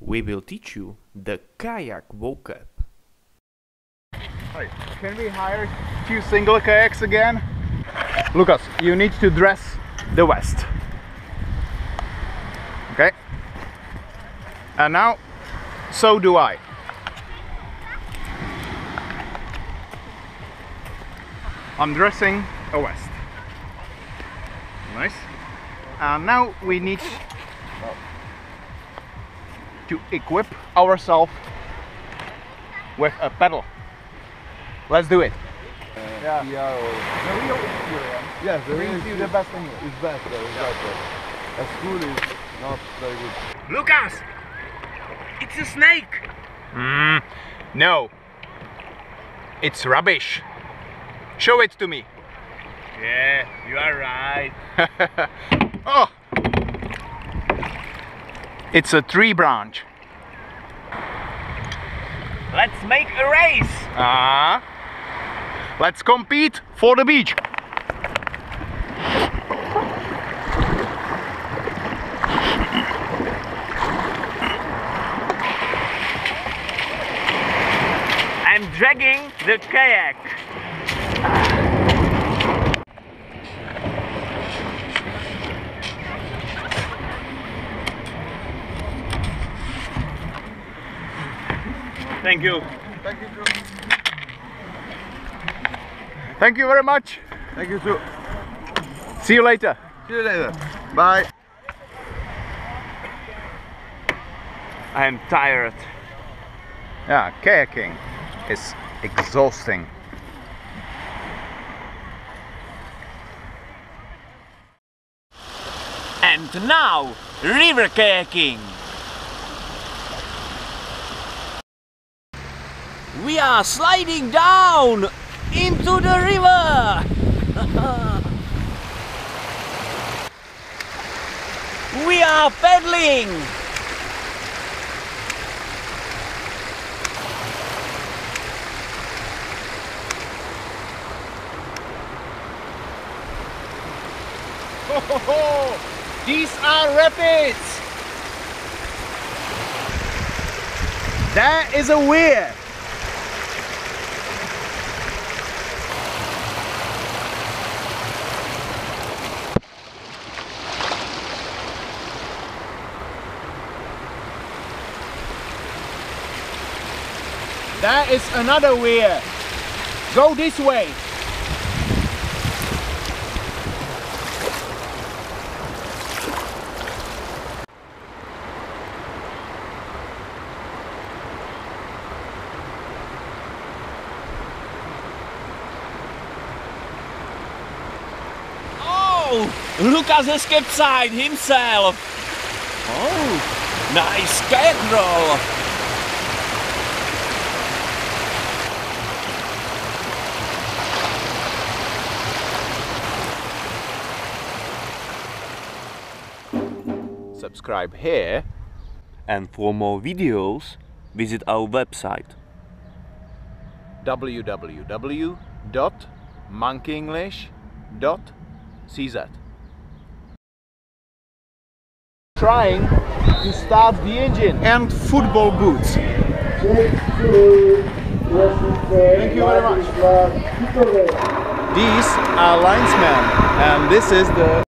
we will teach you the kayak vocab. Hi. Can we hire 2 single kayaks again? Lucas, you need to dress the vest. Okay? And now, so do I. I'm dressing a vest. Nice. And now we need to equip ourselves with a pedal. Let's do it. Yeah. The real experience. Yes, the real brings you the best English. is better. Exactly. At school is not very good. Lucas! It's a snake! No. It's rubbish. Show it to me. Yeah, you are right. Oh! It's a tree branch. Let's make a race! Let's compete for the beach. I'm dragging the kayak. Thank you. Thank you too. Thank you very much. Thank you too. See you later. See you later. Bye. I am tired. Yeah, kayaking is exhausting. And now, river kayaking. We are sliding down into the river. We are paddling. These are rapids. That is a weir. That is another weir. Go this way. Oh, Lucas has capsized himself. Oh, nice kayak roll. Subscribe here, And for more videos, visit our website. www.monkeyenglish.cz. Trying to start the engine and football boots. Thank you very much. These are linesmen, and this is the